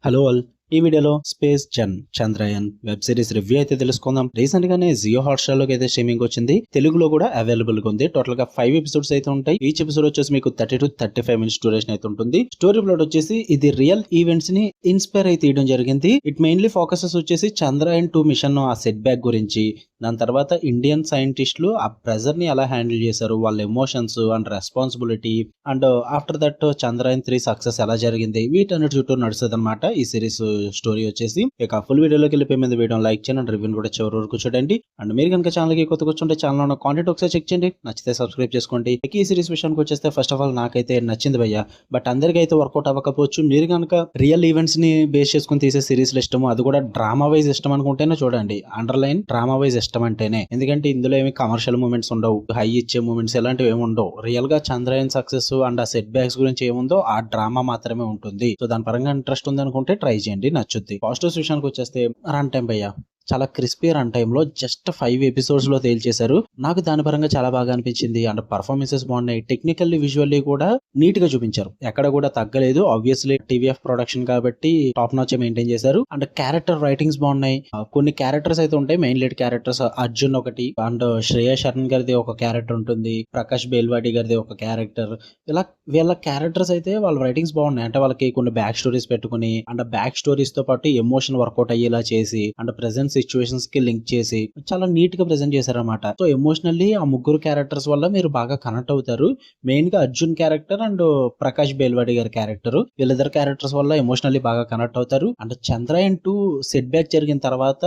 Hello all. ఈ వీడియోలో space Jan Chandrayaan web series review అయితే తెలుసుకుందాం. రీసెంట్ గానే జియో హాట్స్టార్ లోకి అయితే స్ట్రీమింగ్ వచ్చింది. తెలుగులో కూడా అవైలబుల్ గా ఉంది. టోటల్ గా 5 ఎపిసోడ్స్ అయితే ఉంటాయి. ఈచ్ ఎపిసోడ్ వచ్చేసి మీకు 30 to 35 మినిట్స్ డ్యూరేషన్ అయితే ఉంటుంది. స్టోరీ ప్లాట్ వచ్చేసి ఇది రియల్ ఈవెంట్స్ ని ఇన్స్పైర్ అయితే తీయడం జరిగింది. ఇట్ మెయిన్లీ ఫోకసెస్ వచ్చేసి చంద్రయాన్ 2 మిషన్ ఆ సెట్ బ్యాక్ గురించి, దాని తర్వాత ఇండియన్ సైంటిస్టులు ఆ ప్రెజర్ ని ఎలా హ్యాండిల్ చేశారు, వాళ్ళ emotions and responsibility, and after that Chandrayaan 3 success ఎలా జరిగింది, వీటన్నిటి చుట్టూ నడుస్తుంది అనమాట ఈ సిరీస్ స్టోరీ వచ్చేసి. ఇక ఫుల్ వీడియోలోకి వెళ్ళిపోయి మీద వీడియో లైక్ చేయండి అండ్ రివ్యూ కూడా చివరి వరకు చూడండి. అండ్ మీరు కనుక ఛానల్ కి కొత్తగా వచ్చుంటే ఛానల్ ఉన్న కాంటెంట్ ఒకసారి చెక్ చేయండి, నచ్చితే సబ్స్క్రైబ్ చేసుకోండి. ఈ సిరీస్ విషయానికి వచ్చేస్తే ఫస్ట్ ఆఫ్ ఆల్ నాకైతే నచ్చింది భయ్య, బట్ అందరికీ అయితే వర్కౌట్ అవ్వకపోవచ్చు. మీరు కనుక రియల్ ఈవెంట్స్ ని బేస్ చేసుకుని తీసే సిరీస్ ఇష్టము, అది కూడా డ్రామా వైజ్ ఇష్టం అనుకుంటేనే చూడండి. అండర్లైన్ డ్రామా వైజ్ ఇష్టం అంటేనే, ఎందుకంటే ఇందులో ఏమి కమర్షియల్ మూమెంట్స్ ఉండవు, హై ఇచ్చే మూమెంట్స్ ఇలాంటివి ఏమి ఉండవు. రియల్ గా చంద్రయాన్ సక్సెస్ అండ్ ఆ సెట్ బ్యాక్స్ గురించి ఏముందో ఆ డ్రామా మాత్రమే ఉంటుంది. సో దాని పరంగా ఇంట్రెస్ట్ ఉంది అనుకుంటే ట్రై చేయండి, నచ్చుద్ది. పాజిటివ్స్ విషయానికి వచ్చేస్తే రన్ టైం భయ్య చాలా క్రిస్పీ రన్ టైమ్ లో జస్ట్ 5 ఎపిసోడ్స్ లో తేల్చేశారు. నాకు దాని పరంగా చాలా బాగా అనిపించింది. అండ్ పర్ఫార్మెన్సెస్ బాగున్నాయి, టెక్నికల్లీ విజువల్లీ కూడా నీట్ గా చూపించారు, ఎక్కడ కూడా తగ్గలేదు. ఆబ్వియస్లీ టీవీఎఫ్ ప్రొడక్షన్ కాబట్టి టాప్ నాచ్ మెయింటైన్ చేశారు. అండ్ క్యారెక్టర్ రైటింగ్స్ బాగున్నాయి. కొన్ని క్యారెక్టర్స్ అయితే ఉంటాయి, మెయిన్ లీడ్ క్యారెక్టర్స్ అర్జున్ ఒకటి, అండ్ శ్రేయా శరణ్ గారిది ఒక క్యారెక్టర్ ఉంటుంది, ప్రకాష్ బేల్వాడి గారిది ఒక క్యారెక్టర్. ఇలా వీళ్ళ క్యారెక్టర్స్ అయితే వాళ్ళ రైటింగ్స్ బాగున్నాయి. అంటే వాళ్ళకి కొన్ని బ్యాక్ స్టోరీస్ పెట్టుకుని, అండ్ బ్యాక్ స్టోరీస్ తో పాటు ఎమోషన్ వర్కౌట్ అయ్యేలా చేసి, అండ్ ప్రెసెంట్ సిచ్యువేషన్స్ కి లింక్ చేసి చాలా నీట్ గా ప్రెజెంట్ చేశారన్నమాట. సో ఎమోషనల్లీ ఆ ముగ్గురు క్యారెక్టర్స్ వల్ల మీరు బాగా కనెక్ట్ అవుతారు. మెయిన్ గా అర్జున్ క్యారెక్టర్ అండ్ ప్రకాష్ బేల్వాడి గారి క్యారెక్టర్, వీళ్ళిద్దరు క్యారెక్టర్స్ వల్ల ఎమోషనల్లీ బాగా కనెక్ట్ అవుతారు. అండ్ చంద్రయాన్ 2 సెట్ బ్యాక్ జరిగిన తర్వాత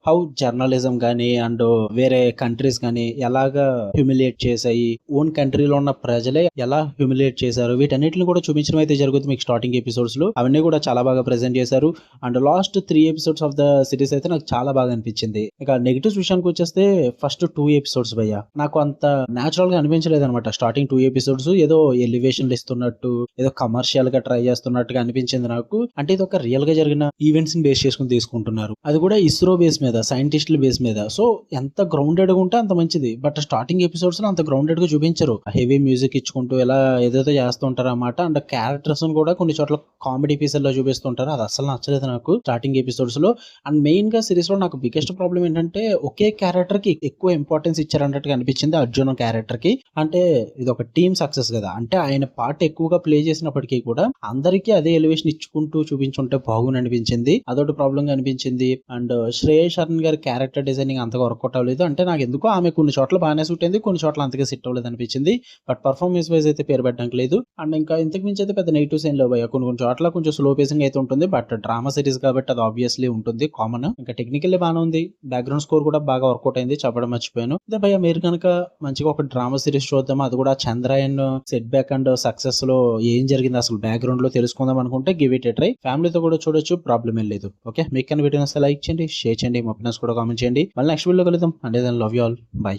హౌ జర్నలిజం గానీ అండ్ వేరే కంట్రీస్ గానీ ఎలాగా హ్యూమిలియేట్ చేశాయి, ఓన్ కంట్రీలో ఉన్న ప్రజలే ఎలా హ్యూమిలియేట్ చేశారు, వీటన్నిటిని కూడా చూపించడం అయితే జరుగుతుంది మీకు స్టార్టింగ్ ఎపిసోడ్స్ లో. అవన్నీ కూడా చాలా బాగా ప్రెజెంట్ చేశారు. And last 3 episodes of the series అయితే నాకు చాలా బాగా అనిపించింది. ఇక నెగిటివ్స్ విషయానికి వచ్చేస్తే ఫస్ట్ 2 ఎపిసోడ్స్ భయ్య నాకు అంత నేచురల్ గా అనిపించలేదు అనమాట. స్టార్టింగ్ 2 ఎపిసోడ్స్ ఏదో ఎలివేషన్ ఇస్తున్నట్టు, ఏదో కమర్షియల్ గా ట్రై చేస్తున్నట్టుగా అనిపించింది నాకు. అంటే ఇది ఒక రియల్ గా జరిగిన ఈవెంట్స్ ని బేస్ చేసుకుని తీసుకుంటున్నారు, అది కూడా ఇస్రో బేస్ మీద, సైంటిస్టుల బేస్ మీద. సో ఎంత గ్రౌండెడ్ గా ఉంటే అంత మంచిది. బట్ స్టార్టింగ్ ఎపిసోడ్స్ లో అంత గ్రౌండెడ్ గా చూపించరు, హెవీ మ్యూజిక్ ఇచ్చుకుంటూ ఎలా ఏదైతే చేస్తుంటారు అన్నమాట. అండ్ క్యారెక్టర్స్ కూడా కొన్ని చోట్ల కామెడీ పీసెస్ లో చూపిస్తుంటారు, అది అసలు నచ్చలేదు నాకు స్టార్టింగ్ ఎపిసోడ్స్ లో. అండ్ మెయిన్ గా సిరీస్ లో నాకు బిగ్గెస్ట్ ప్రాబ్లం ఏంటంటే ఒకే క్యారెక్టర్ కి ఎక్కువ ఇంపార్టెన్స్ ఇచ్చారన్నట్టుగా అనిపించింది అర్జున్ క్యారెక్టర్ కి. అంటే ఇది ఒక టీమ్ సక్సెస్ కదా, అంటే ఆయన పార్ట్ ఎక్కువగా ప్లే చేసినప్పటికీ కూడా అందరికీ అదే ఎలివేషన్ ఇచ్చుకుంటూ చూపించుంటే బాగుంది అనిపించింది, అదొకటి ప్రాబ్లం గా అనిపించింది. అండ్ శ్రేయా శరణ్ గారి క్యారెక్టర్ డిజైనింగ్ అంతగా వర్కౌట్ అవ్వలేదు. అంటే నాకు ఎందుకో ఆమె కొన్ని చోట్ల బాగానే సూట్ అయింది, కొన్ని చోట్ల అంతగా సెట్ అవ్వలేదు అనిపించింది. బట్ పర్ఫార్మెన్స్ వైజ్ అయితే పేరు పెట్టడానికి లేదు. అండ్ ఇంకా ఇంతకు మించి అయితే పెద్ద నెగిటివ్స్ ఏం లేవు. కొన్ని చోట్ల కొంచెం స్లో పేసింగ్ అయితే ఉంటుంది, బట్ డ్రామా సిరీస్ కాబట్టి అది ఆబ్వియస్లీ ఉంటుంది, కామన్. ఇంకా టెక్నికల్లీ బాగానే ఉంది, బ్యాక్గ్రౌండ్ స్కోర్ కూడా బాగా వర్కౌట్ అయింది, చెప్పడం మర్చిపోయాను. ఇదే భయ్య మీరు కనుక మంచిగా ఒక డ్రామా సిరీస్ చూద్దాం, అది కూడా Chandrayaan set back and success లో ఏం జరిగింది అసలు బ్యాక్గ్రౌండ్ లో తెలుసుకుందాం అనుకుంటే గివ్ ఇట్ ఎ ట్రై. ఫ్యామిలీతో కూడా చూడొచ్చు, ప్రాబ్లం ఏం లేదు. ఓకే, మీకు కానీ వీడియో లైక్ చేయండి, షేర్ చేయండి, మా ఒపీనియన్స్ కూడా కామెంట్ చేయండి. మళ్ళీ నెక్స్ట్ వీడియో కలుద్దాం. అంటే లవ్ యూ ఆల్, బై.